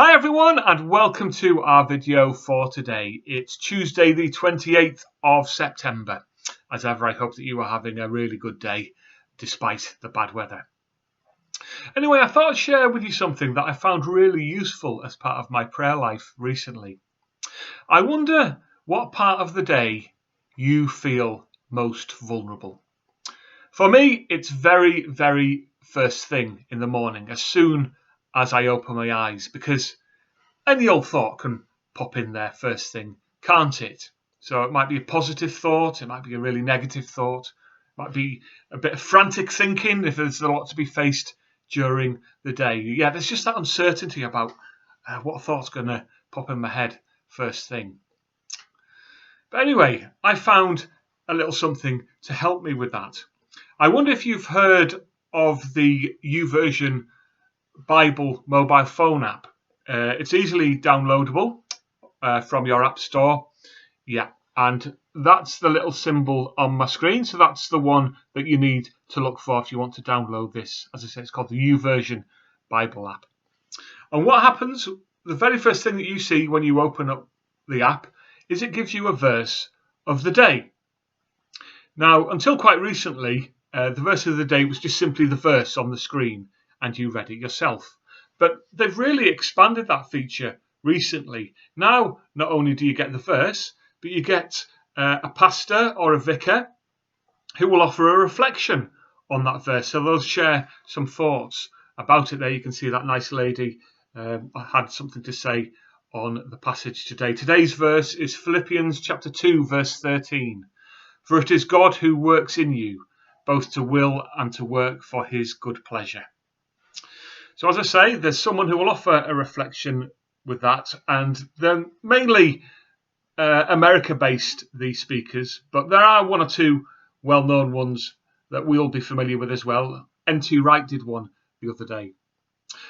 Hi everyone and welcome to our video for today. It's Tuesday the 28th of September. As ever, I hope that you are having a really good day despite the bad weather. Anyway, I thought I'd share with you something that I found really useful as part of my prayer life recently. I wonder what part of the day you feel most vulnerable. For me, it's very first thing in the morning, as soon as I open my eyes, because any old thought can pop in there first thing, can't it? So it might be a positive thought, it might be a really negative thought, it might be a bit of frantic thinking if there's a lot to be faced during the day. Yeah, there's just that uncertainty about what thought's going to pop in my head first thing. But anyway, I found a little something to help me with that. I wonder if you've heard of the YouVersion Bible mobile phone app. It's easily downloadable from your app store. Yeah, and that's the little symbol on my screen. So that's the one that you need to look for if you want to download this. As I say, it's called the YouVersion Bible app. And what happens, the very first thing that you see when you open up the app is it gives you a verse of the day. Now, until quite recently, the verse of the day was just simply the verse on the screen and you read it yourself. But they've really expanded that feature recently. Now, not only do you get the verse, but you get a pastor or a vicar who will offer a reflection on that verse. So they'll share some thoughts about it there. You can see that nice lady had something to say on the passage today. Today's verse is Philippians chapter 2, verse 13. For it is God who works in you, both to will and to work for his good pleasure. So as I say, there's someone who will offer a reflection with that, and they're mainly America-based, these speakers, but there are one or two well-known ones that we'll be familiar with as well. N.T. Wright did one the other day.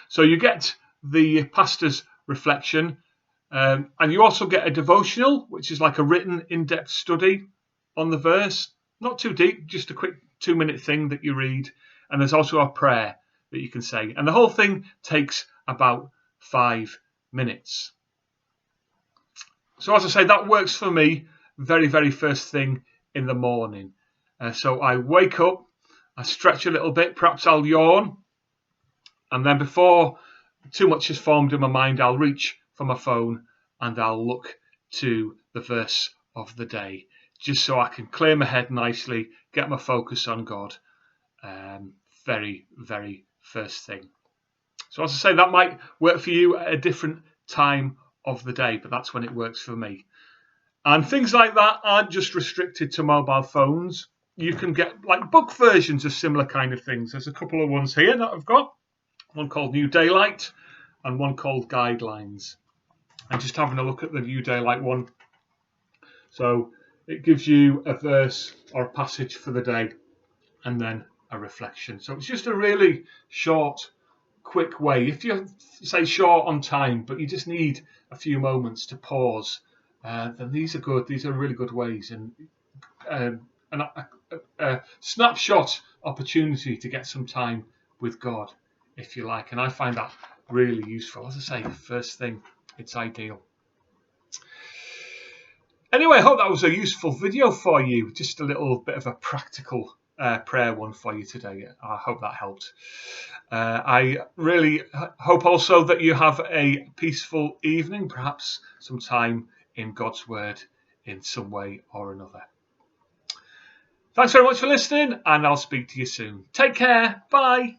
So you get the pastor's reflection, and you also get a devotional, which is like a written in-depth study on the verse. Not too deep, just a quick 2-minute thing that you read, and there's also a prayer that you can say. And the whole thing takes about 5 minutes. So as I say, that works for me very first thing in the morning. So I wake up, I stretch a little bit, perhaps I'll yawn, and then before too much has formed in my mind, I'll reach for my phone and I'll look to the verse of the day, just so I can clear my head nicely, get my focus on God. Very first thing. So as I say, that might work for you at a different time of the day, but that's when it works for me. And things like that aren't just restricted to mobile phones. You can get like book versions of similar kind of things. There's a couple of ones here that I've got. One called New Daylight and one called Guidelines. And just having a look at the New Daylight one. So it gives you a verse or a passage for the day and then a reflection. So it's just a really short, quick way. If you say short on time, but you just need a few moments to pause, then these are good. These are really good ways, and a snapshot opportunity to get some time with God, if you like. And I find that really useful. As I say, first thing, it's ideal. Anyway, I hope that was a useful video for you. Just a little bit of a practical prayer one for you today. I hope that helped. I really hope also that you have a peaceful evening, perhaps some time in God's Word in some way or another. Thanks very much for listening, and I'll speak to you soon. Take care. Bye.